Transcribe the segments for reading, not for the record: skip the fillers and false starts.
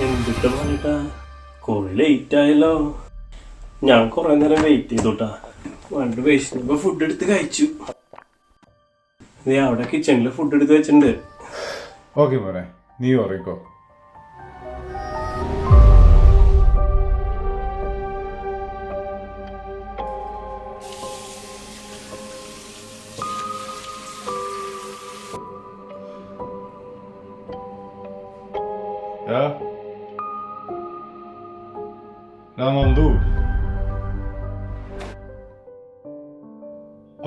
എന്തിട്ട് പറഞ്ഞിട്ടാ കുറെ ലേറ്റ് ആയല്ലോ. ഞാൻ കുറെ നേരം വെയിറ്റ് ചെയ്തോട്ടാ. വണ്ടി വിശന്നപ്പോ ഫുഡ് എടുത്ത് കഴിച്ചു. അവിടെ കിച്ചണില് ഫുഡ് എടുത്ത് വെച്ചിട്ടുണ്ട്. ഓക്കെ മോനെ, നീ ഉറങ്ങിക്കോ. മന്ദു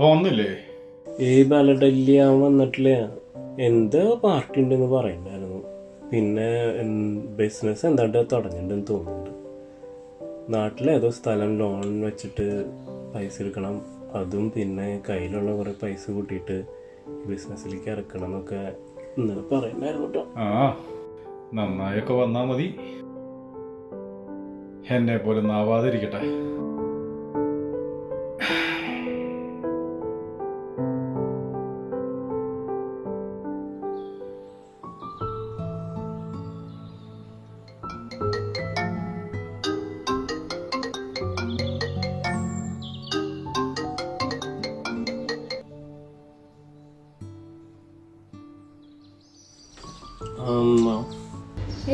വന്നില്ലേ? ബാലഡല്ലി അവൻ വന്നിട്ടില്ല. എന്താ പാർട്ടി ഉണ്ടെന്ന് പറയണ്ടായിരുന്നു. പിന്നെ ബിസിനസ് എന്താണ്ട് തുടങ്ങിയിട്ടുണ്ടെന്ന് തോന്നുന്നുണ്ട്. നാട്ടിലേതോ സ്ഥലം ലോൺ വെച്ചിട്ട് പൈസ എടുക്കണം. അതും പിന്നെ കയ്യിലുള്ള കുറേ പൈസ കൂട്ടിയിട്ട് ബിസിനസ്സിലേക്ക് ഇറക്കണം എന്നൊക്കെ ഇന്നലെ പറയണ്ടായിരുന്നു കേട്ടോ. നന്നായൊക്കെ വന്നാ മതി, എന്നെ പോലെ നാവാതിരിക്കട്ടെ.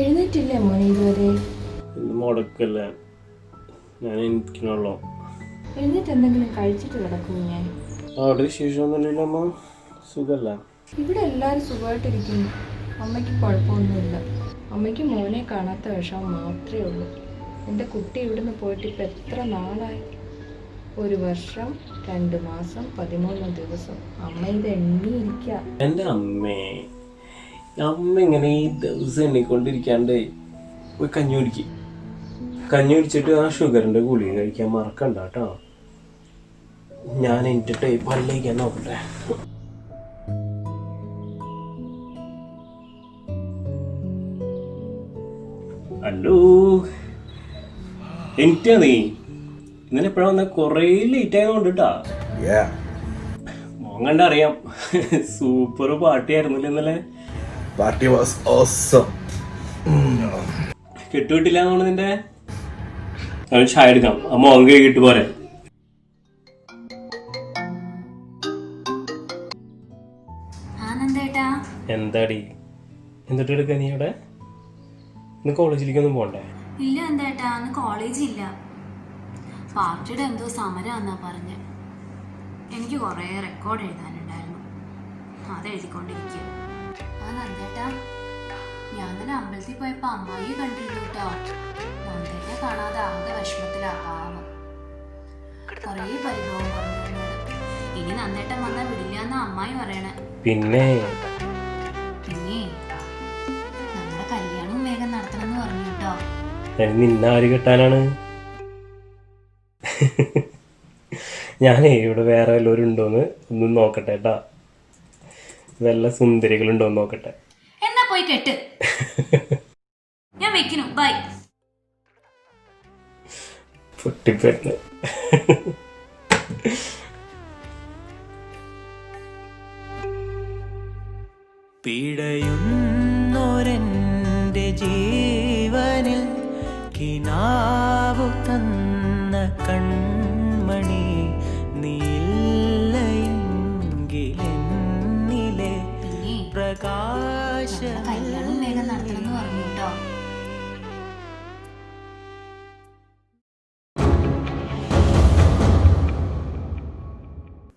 എഴുന്നേറ്റില്ലേ മോനെ ഇതുവരെ? ഇന്ന് മുടക്കല്ല, ഞാൻ എനിക്കുള്ളൂ. എഴുന്നേറ്റ് എന്തെങ്കിലും കഴിച്ചിട്ട് കിടക്കും. ഞാൻ അവിടെ വിശേഷമൊന്നുമില്ലല്ലോ അമ്മ? സുഖമല്ല? ഇവിടെ എല്ലാവരും സുഖമായിട്ടിരിക്കുന്നു. അമ്മയ്ക്ക് കുഴപ്പമൊന്നുമില്ല. അമ്മയ്ക്ക് മോനെ കാണാത്ത വിഷമം മാത്രമേ ഉള്ളൂ. എൻ്റെ കുട്ടി ഇവിടുന്ന് പോയിട്ട് ഇപ്പം എത്ര നാളായി? 1 വർഷം 2 മാസം 13 ദിവസം. അമ്മ ഇത് എണ്ണിയിരിക്കുക. എൻ്റെ അമ്മ ഇങ്ങനെ ഈ ദിവസം എണ്ണിക്കൊണ്ടിരിക്കാണ്ട് പോയി കഞ്ഞി കുടിക്കും. കഞ്ഞി കുടിച്ചിട്ട് ആ ഷുഗറിൻ്റെ ഗുളിക കഴിക്കാൻ മറക്കണ്ട കേട്ടോ. ഞാൻ എന്നിട്ട് പല്ലിക്കാൻ നോക്കട്ടെ. ഹലോ, എനിക്കാ നീ ഇന്നലെ എപ്പോഴാ വന്ന? കുറേ ലേറ്റ് ആയതുകൊണ്ട് കേട്ടാ. മോൻ കണ്ടറിയാം. സൂപ്പർ പാർട്ടിയായിരുന്നില്ല ഇന്നലെ. Party was awesome. കെട്ടുകിട്ടില്ല എന്നാണ് നിന്റെ? അവൻ ചായ എടുക്കാം. അമ്മ ഓൻ കഴിക്കിട്ട് പോരെ. എന്താടി എന്നിട്ട് എടുക്ക? നീ ഇവിടെ ഇന്ന് കോളേജിലേക്കൊന്നും പോണ്ടേ? ഇല്ല എന്താ അന്ന് കോളേജില്ല. പാർട്ടിയുടെ എന്തോ സമരമാന്നാ പറഞ്ഞ്. എനിക്ക് കുറേ റെക്കോർഡ് എഴുതാനുണ്ടായിരുന്നു, അത് എഴുതിക്കൊണ്ടിരിക്കുക. നന്ദേട്ടാ, ഞാൻ തന്നെ അമ്പലത്തിൽ പോയപ്പോ അമ്മായി കണ്ടിരുന്നു കേട്ടോ. നന്ദേട്ടനെ കാണാതെ ആകെ വിഷമത്തിലാ പാവം. കുറേ പരിഭവം പറഞ്ഞു. ഇനി നന്ദേട്ടൻ വന്നാൽ വിടില്ല എന്നാ അമ്മായി പറയണേ. പിന്നെ നമ്മുടെ കല്യാണവും വേഗം നടത്തണമെന്ന് പറഞ്ഞു കേട്ടോ. നിന്നാര് കെട്ടാനാണ്? ഞാനേ ഇവിടെ വേറെ വല്ലവരും ഉണ്ടോന്ന് ഒന്നും നോക്കട്ടെ കേട്ടാ. വല്ല സുന്ദരികളുണ്ടോന്ന് നോക്കട്ടെ. എന്നാ പോയി കെട്ട്. ഞാൻ വെക്കുന്നു. ബൈ. പൊട്ടിപ്പെട്ട് പിടയുന്നൊരെൻ്റെ ജീവനിൽ കിനാവു തന്ന കൺമണി നീലയെങ്കിലെന്നിലെ പ്രകാശ. കല്യാണം വേഗം നടത്തണമെന്ന് പറഞ്ഞു കേട്ടോ.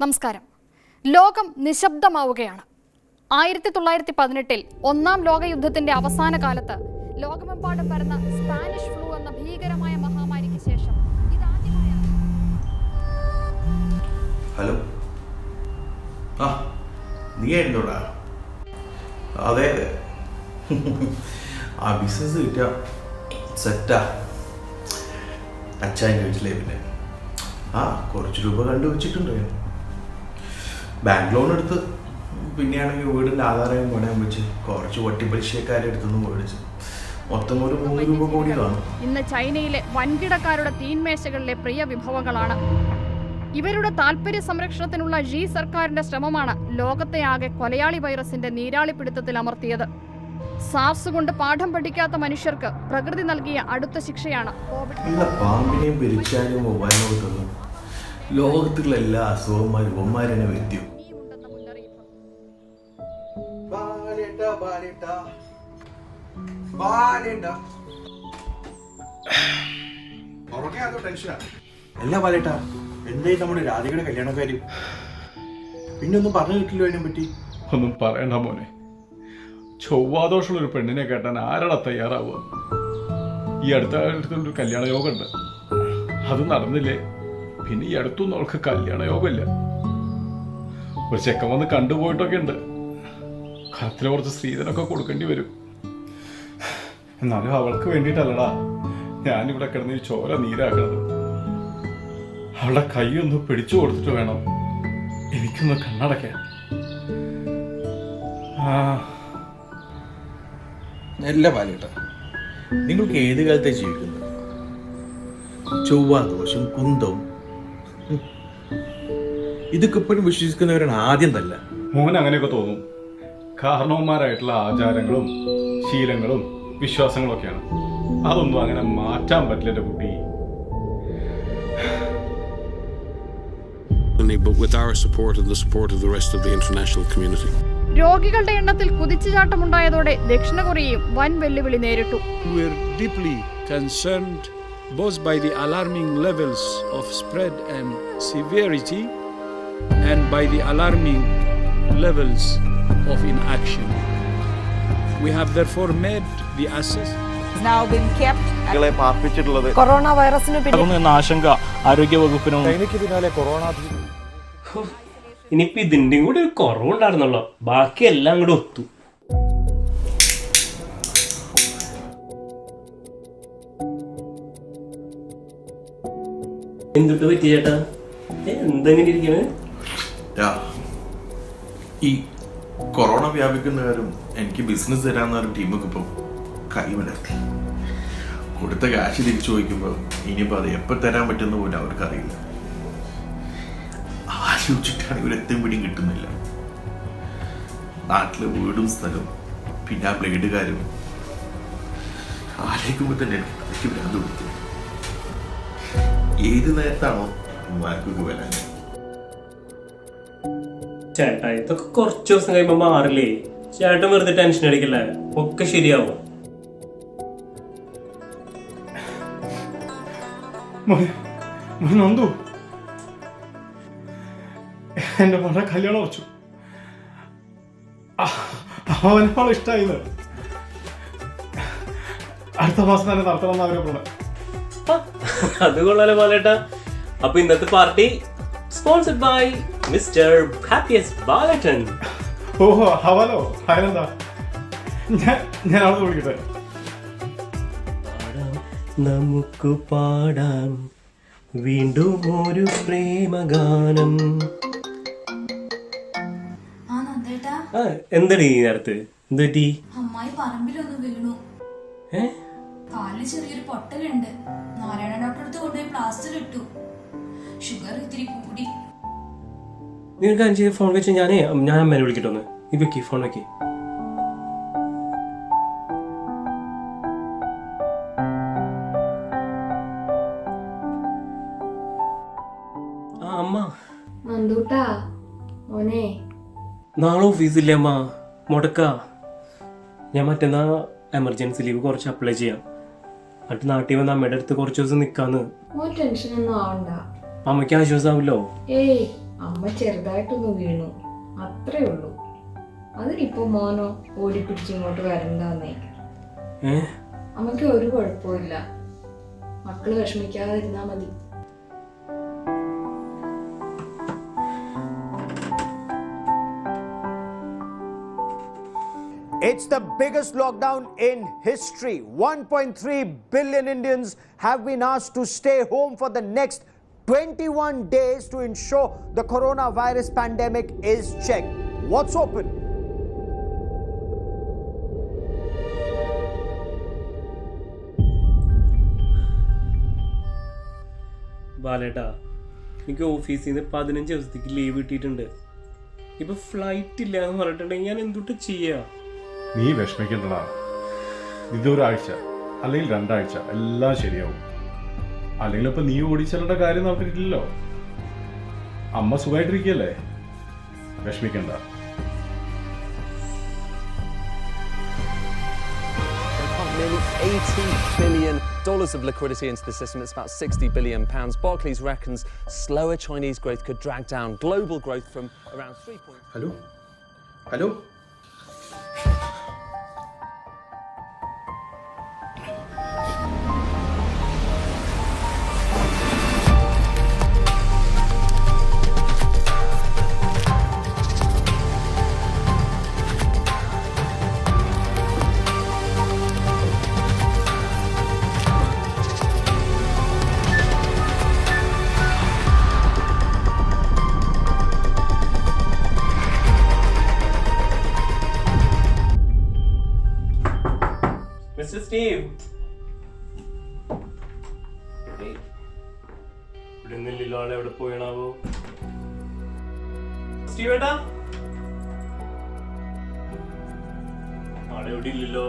നമസ്കാരം. ലോകം നിശബ്ദമാവുകയാണ്. 1918 ഒന്നാം ലോകയുദ്ധത്തിന്റെ അവസാന കാലത്ത് ലോകമെമ്പാടും പരന്ന സ്പാനിഷ് ഫ്ലൂ എന്ന ഭീകരമായ മഹാമാരിക്ക് ശേഷം ഇതാദ്യമായാണ്. ഹലോ, നീ ആയിരുന്നോടാ? അതെ, ആ ബിസിനസ് കിട്ടിയ സെറ്റാ. അച്ഛൻ വീട്ടിലേ പിന്നെ കുറച്ച് രൂപ കണ്ടുവച്ചിട്ടുണ്ട്. ബാങ്ക് ലോൺ എടുത്ത്, പിന്നെയാണെങ്കിൽ വീടിൻ്റെ ആധാരം പണയം വെച്ച് കുറച്ച് വട്ടിപ്പലിശക്കാരെടുത്തൊന്നും മേടിച്ച് മൊത്തം ഒരു 3 രൂപ കൂടി കാണും. ഇന്ന് ചൈനയിലെ വൻകിടക്കാരുടെ തീൻമേശകളിലെ പ്രിയ വിഭവങ്ങളാണ്. ഇവരുടെ താൽപര്യ സംരക്ഷണത്തിനുള്ള ഷീ സർക്കാരിന്റെ ശ്രമമാണ് ലോകത്തെ ആകെ കൊലയാളി വൈറസിന്റെ നീരാളിപ്പിടുത്തത്തിൽ അമർത്തിയത്. സാർസ് കൊണ്ട് പാഠം പഠിക്കാത്ത മനുഷ്യർക്ക് പ്രകൃതി നൽകിയ അടുത്ത ശിക്ഷയാണ് കോവിഡ്. ഇല്ല, പാമ്പിനെയും പെരിച്ചാനും വവ്വാലിനോട്ടൊന്നും ലോകത്തുള്ള എല്ലാ അസുഖന്മാരും ഒന്മാരെന്നെ വ്യക്തിയും. ഇനിയുമുണ്ടെന്ന മുന്നറിയിപ്പ്. അല്ല പാലേട്ടാ, എന്തായി നമ്മുടെ രാധികയുടെ കല്യാണക്കാര്യം? പിന്നെ ഒന്നും പറഞ്ഞു കിട്ടില്ലോ അതിനെ പറ്റി? ഒന്നും പറയണ്ട മോനെ. ചൊവ്വാദോഷമുള്ളൊരു പെണ്ണിനെ കേട്ടാൻ ആരാടാ തയ്യാറാവുക? ഈ അടുത്ത കാലത്തൊരു കല്യാണ യോഗമുണ്ട്, അത് നടന്നില്ലേ പിന്നെ ഈ അടുത്തൊന്നും അവൾക്ക് കല്യാണ യോഗമില്ല. ഒരു ചെക്കൻ വന്ന് കണ്ടുപോയിട്ടൊക്കെ ഉണ്ട്. കലത്തിൽ കുറച്ച് സ്ത്രീധനമൊക്കെ കൊടുക്കേണ്ടി വരും. എന്നാലും അവൾക്ക് വേണ്ടിയിട്ടല്ലടാ ഞാനിവിടെ കിടന്ന് ഈ ചോര നീരാക്കണത്. അവളുടെ കൈയൊന്ന് പിടിച്ചു കൊടുത്തിട്ട് വേണം എനിക്കൊന്ന് കണ്ണടക്കാൻ. നല്ല പാലേട്ടാ, നിങ്ങൾക്ക് ഏത് കാലത്തെ ജീവിക്കുന്നത്? ചൊവ്വാദോഷം, കുന്തവും ഇതൊക്കെ ഇപ്പോഴും വിശ്വസിക്കുന്നവരാണ് ആദ്യം തല്ല. മോൻ അങ്ങനെയൊക്കെ തോന്നും. കാരണവന്മാരായിട്ടുള്ള ആചാരങ്ങളും ശീലങ്ങളും വിശ്വാസങ്ങളൊക്കെയാണ്. അതൊന്നും അങ്ങനെ മാറ്റാൻ പറ്റില്ല എൻ്റെ കുട്ടി. But with our support and the support of the rest of the international community. രോഗികളുടെ എണ്ണത്തിൽ കുതിച്ചുചാട്ടമുണ്ടായതോടെ ദക്ഷിണ കൊറിയയും വൻ വെല്ലുവിളി നേരിട്ടു. We're deeply concerned both by the alarming levels of spread and severity and by the alarming levels of inaction. We have therefore made the assessment. now been kept. Corona വൈറസിന് എന്ന ആശങ്ക ആരോഗ്യവകുപ്പിനും ഇനിയിപ്പോൾ ഇതിൻ്റെയും കൂടി ഒരു കുറവുണ്ടായിരുന്നല്ലോ, ബാക്കി എല്ലാം കൂടെ ഒത്തു. എന്തിട്ട് പറ്റി ചേട്ടാ? എന്തെങ്ങനെ ഇരിക്കണേ? ഈ കൊറോണ വ്യാപിക്കുന്ന കാര്യം എനിക്ക് ബിസിനസ് തരാന്ന ഒരു ടീമൊക്കെ ഇപ്പം കൈമലർത്തി. കൊടുത്ത കാശ് തിരിച്ചു ചോദിക്കുമ്പോൾ ഇനിയിപ്പോൾ അത് എപ്പോൾ തരാൻ പറ്റുന്ന പോലും അവർക്കറിയില്ല. ആലോചിച്ചിട്ടാണ് ഇവരെത്തും പിടിയും കിട്ടുന്നില്ല. നാട്ടിലെ വീടും സ്ഥലവും പിന്നെ ആ ബ്ലേഡുകാരും ആലോചിക്കുമ്പോൾ തന്നെ എനിക്ക് ഭ്രാന്ത് കൊടുത്തു. ഏത് നേരത്താണോ വാക്കൊക്കെ വരാൻ? ചേട്ടാ ഇതൊക്കെ കുറച്ച് ദിവസം കഴിയുമ്പോൾ മാറില്ലേ? ചേട്ടൻ വെറുതെ ടെൻഷൻ അടിക്കില്ലേ, ഒക്കെ ശരിയാവും. നന്ദു, എന്റെ മോനെ കല്യാണം ഉറച്ചു. അവനോളം ഇഷ്ടമായിന്ന്. അടുത്ത മാസം തന്നെ നടത്തണം ആഗ്രഹമുണ്ട്. അത് കൊള്ളാലോ ബാലേട്ടാ. അപ്പൊ ഇന്നത്തെ party sponsored by mister happiest Balettan. ഓഹോ, ഹവാലോ. അതിനെന്താ, ഞാൻ അവിടെ വിളിക്കട്ടെ. നമുക്ക് പാടാം വീണ്ടും ഒരു പ്രേമഗാനം. എന്തടി ഈ നേരത്ത്? എന്തുപറ്റി? അമ്മായി പറമ്പിലൊന്ന് വീണു. കാലിൽ ചെറിയൊരു പൊട്ടലുണ്ട്. നാരായണ ഡോക്ടർ അടുത്ത് കൊണ്ടുപോയി പ്ലാസ്റ്റർ ഇട്ടു. ഷുഗർ ഇത്തിരി കൂടി. നിങ്ങൾക്ക് അഞ്ച് ഫോൺ വെച്ച് ഞാൻ അമ്മേനെ വിളിക്കട്ടോന്ന്. ഇത് വെക്കി, ഫോൺ വെക്കി. അമ്മ നന്ദൂട്ടാ മോനെ, നാളെ ഓഫീസില്ലേ അമ്മ? മുടക്ക. ഞാൻ മറ്റന്നാ എമർജൻസി ലീവ് കുറച്ച് അപ്ലൈ ചെയ്യാം. എന്നിട്ട് നാട്ടിൽ വന്ന് അമ്മയുടെ അടുത്ത് കുറച്ച് ദിവസം നിൽക്കാന്ന്. മോൻ ടെൻഷനൊന്നും ആവണ്ട. അമ്മയ്ക്ക് ആശ്വാസമാവല്ലോ. ഏയ്, അമ്മ ചെറുതായിട്ടൊന്ന് വീണു, അത്രേ ഉള്ളൂ. അതിനിപ്പോ മോനോ ഓടിപ്പിടിച്ച് ഇങ്ങോട്ട് വരണ്ടെന്നേ. അമ്മയ്ക്ക് ഒരു കുഴപ്പമില്ല. മക്കള് വിഷമിക്കാതിരുന്നാ മതി. It's the biggest lockdown in history. 1.3 billion Indians have been asked to stay home for the next 21 days to ensure the coronavirus pandemic is checked. What's open? ബാലേട്ടാ, എനിക്ക് ഓഫീസിൽ നിന്ന് 15 ദിവസത്തേക്ക് ലീവ് കിട്ടിയിട്ടുണ്ട്. ഇപ്പൊ ഫ്ലൈറ്റ് ഇല്ല എന്ന് പറഞ്ഞിട്ടുണ്ടെങ്കിൽ ഞാൻ എന്തുട്ട് ചെയ്യാ? നീ വിഷമിക്കണ്ടടാ. ഇതൊരാഴ്ച അല്ലെങ്കിൽ 2 ആഴ്ച എല്ലാം ശരിയാവും. അല്ലെങ്കിൽ ഇപ്പം നീ ഓടിച്ചേണ്ട കാര്യം നടന്നിട്ടില്ലല്ലോ. അമ്മ സുഖമായിട്ടിരിക്കുകയല്ലേ, വിഷമിക്കണ്ട. Nearly $80 billion of liquidity into the system. It's about £60 billion. Barclays reckons slower Chinese growth could drag down global growth from around 3. Hello hello mister Steve, ഇവിടെ നിന്നില്ലല്ലോ. ആളെ എവിടെ പോയണാവോ? സ്റ്റീവ് ഏട്ടാ, ആളെ എവിടെ ഇല്ലല്ലോ.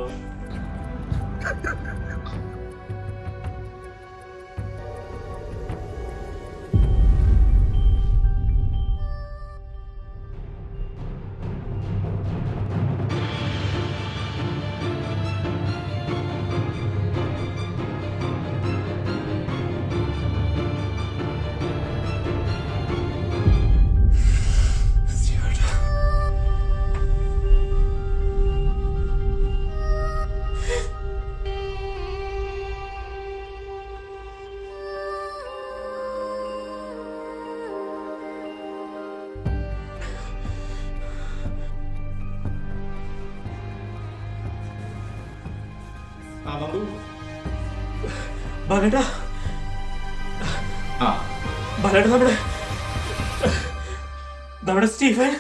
ബാലേട്ടാ, ബാലേട്ടാ, നമ്മുടെ സ്റ്റീഫൻ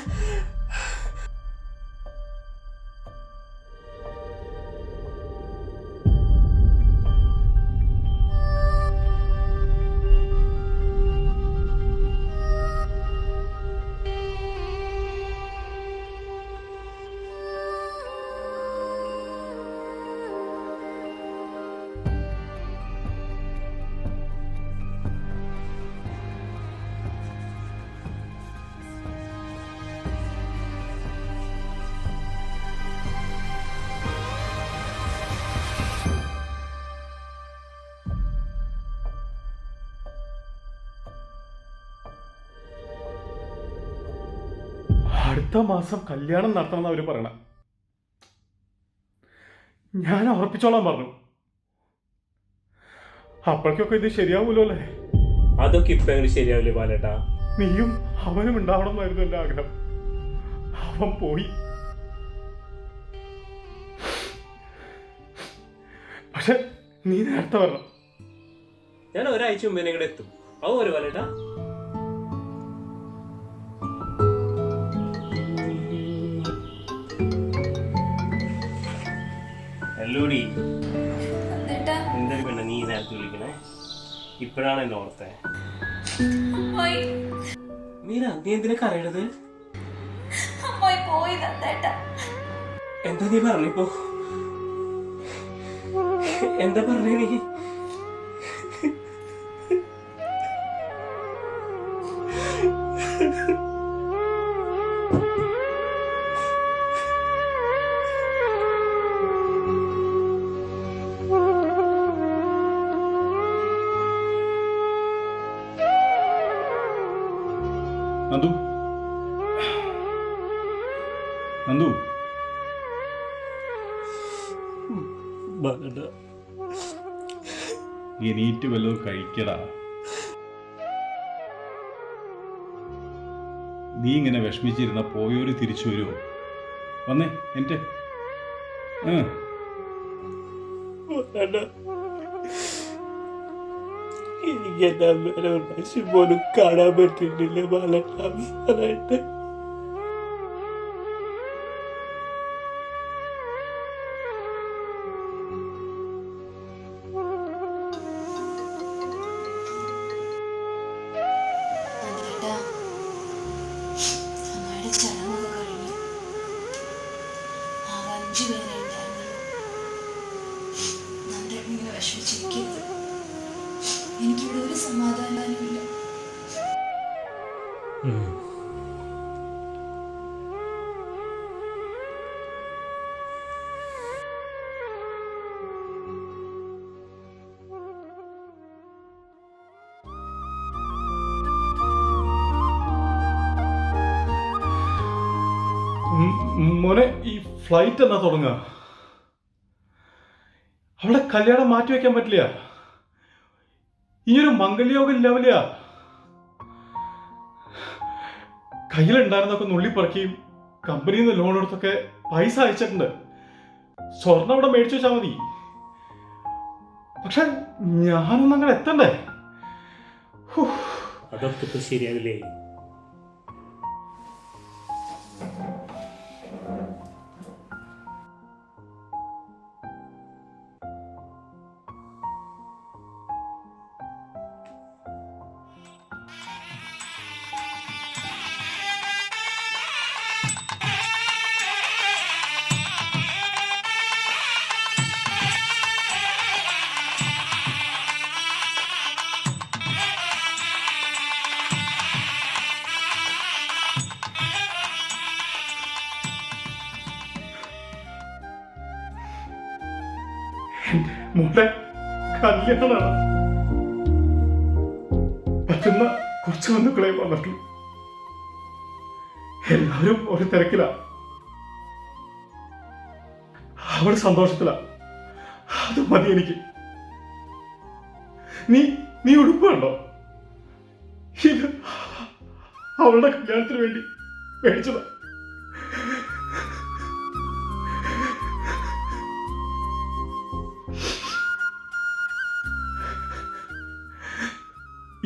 അടുത്ത മാസം കല്യാണം നടത്തണമെന്ന് അവർ പറയണം. ഞാൻ ഉറപ്പിച്ചോളാൻ പറഞ്ഞു. അപ്പോഴേക്കൊക്കെ ഇത് ശരിയാവൂലോ അല്ലേ? അതൊക്കെ ഇപ്പൊ എങ്ങനെ ശരിയാവില്ലേ ബാലേട്ടാ? നീയും അവനും ഉണ്ടാവണം എന്നായിരുന്നു എൻ്റെ ആഗ്രഹം. അവൻ പോയി. പക്ഷെ നീ നേരത്തെ വരണം. ഞാൻ ഒരാഴ്ച മുമ്പേ നിങ്ങളുടെ എത്തും. അത് പോരെ ബാലേട്ടാ? ഹലോടി, എന്തായാലും പെണ്ണ നീ നേരത്തെ വിളിക്കണേ. ഇപ്പോഴാണ് എന്നെ ഓർത്തേ. മീര, നീ എന്തിനാ കരയണത്? എന്താ നീ പറഞ്ഞിപ്പോ? എന്താ പറഞ്ഞേ നീ? നന്ദു, നന്ദു, എണീറ്റ് വല്ലതും കഴിക്കടാ. നീ ഇങ്ങനെ വിഷമിച്ചിരുന്ന പോയോര് തിരിച്ചു വരുമോ? വന്നേ എൻ്റെ എനിക്ക് എന്റെ അമ്മേനെ ഒരു പ്രാവശ്യം പോലും കാണാൻ പറ്റിയിട്ടില്ല ബാലേട്ടാ. അവസാനായിട്ട് അമ്മയുടെ ചടങ്ങൊക്കെ കഴിഞ്ഞു. 5 വിഷമിച്ചിരിക്കരുത്. എനിക്കിവിടെ ഒരു സമാധാനമില്ല. മോനെ, ഈ ഫ്ലൈറ്റ് എന്നാ തുടങ്ങുക? അവളെ കല്യാണം മാറ്റി വെക്കാൻ പറ്റില്ല. ഈയൊരു മംഗല്യോഗം ഇല്ലാവില്ല. കയ്യിലുണ്ടായിരുന്നൊക്കെ നുള്ളിപ്പറക്കിയും കമ്പനിയിൽ നിന്ന് ലോൺ എടുത്തൊക്കെ പൈസ അയച്ചിട്ടുണ്ട്. സ്വർണ്ണം അവിടെ മേടിച്ചു വെച്ചാൽ മതി. പക്ഷെ ഞാനൊന്നും അങ്ങനെ എത്തണ്ടേ? അതൊക്കെ ഇപ്പൊ ശരിയാവില്ലേ? മോളെ കല്യാണമാണ്. പറ്റുന്ന കുറച്ച് ബന്ധുക്കളെ വന്നിട്ടുള്ളൂ. എല്ലാവരും ഒരു തിരക്കില. അവൾ സന്തോഷത്തില. അത് മതി എനിക്ക്. നീ ഉടുപ്പുണ്ടോ? ഇത് അവളുടെ കല്യാണത്തിന് വേണ്ടി മേടിച്ചതാ.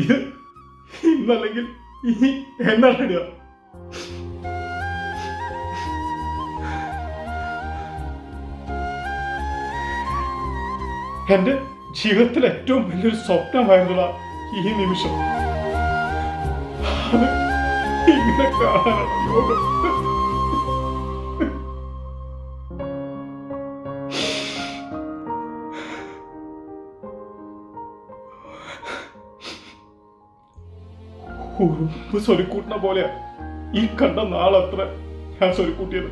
ഇത് ഇന്നല്ലെങ്കിൽ ഇനി എന്നാണ് ഇടുക? എന്റെ ജീവിതത്തിൽ ഏറ്റവും വലിയൊരു സ്വപ്നമായിരുന്നുള്ള ഈ നിമിഷം അത് ഇങ്ങനെ കാണാനാണ് യോഗം. ഉറുമ്പ് സ്വരുക്കൂട്ടിന പോലെ ഈ കണ്ട നാളത്ര ഞാൻ സ്വരുക്കൂട്ടിയത്.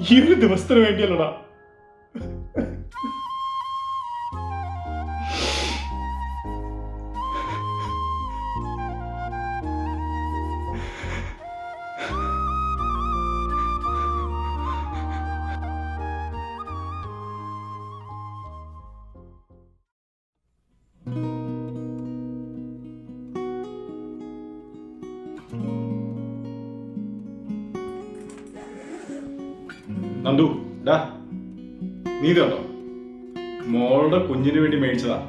ഈ ഒരു ദിവസത്തിന് വേണ്ടിയല്ലടാ. നന്ദു, ഡാ, നീ ഇതുണ്ടോ? മോളുടെ കുഞ്ഞിന് വേണ്ടി മേടിച്ചതാ.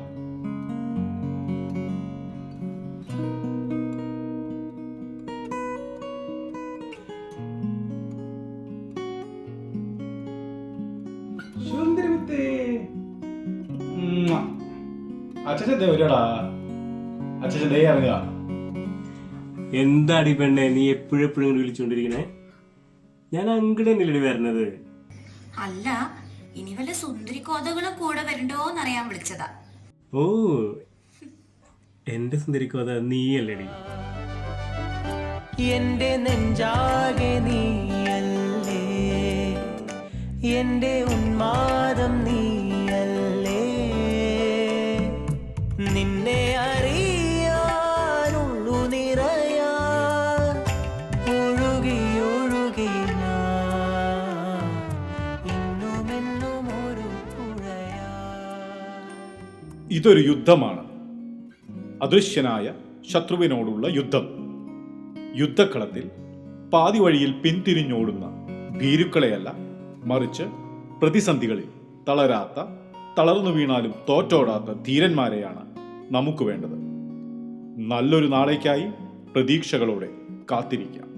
അച്ഛൻ ദേ വരാടാ. അച്ഛൻ ദേ ഇറങ്ങുക. എന്താടി പെണ്ണെ നീ എപ്പോഴെപ്പോഴും വിളിച്ചോണ്ടിരിക്കണേ? ഞാൻ അങ്ങോട്ട് തന്നെയല്ലേ വരണത്. അല്ല, ഇനി വല്ല സുന്ദരി കോതകളും കൂടെ വരണ്ടോന്നറിയാൻ വിളിച്ചതാ. ഓ, എന്റെ സുന്ദരി കോത നീയല്ലേടി? എന്റെ നെഞ്ചാകെ നീയല്ലേ, എന്റെ ഉന്മാദം നീയല്ലേ, നിന്നെ അറിയാനുള്ളു നിറയാ ഒഴുകി ഒഴുകി ഞാൻ ഇന്നുമെന്നും ഒരു പുഴയാ. ഇതൊരു യുദ്ധമാണ്. അദൃശ്യനായ ശത്രുവിനോടുള്ള യുദ്ധം. യുദ്ധക്കളത്തിൽ പാതി വഴിയിൽ പിന്തിരിഞ്ഞോടുന്ന ഭീരുക്കളെയല്ല, മറിച്ച് പ്രതിസന്ധികളിൽ തളരാത്ത, തളർന്നു വീണാലും തോറ്റോടാത്ത ധീരന്മാരെയാണ് നമുക്ക് വേണ്ടത്. നല്ലൊരു നാളേക്കായി പ്രതീക്ഷകളോടെ കാത്തിരിക്കാം.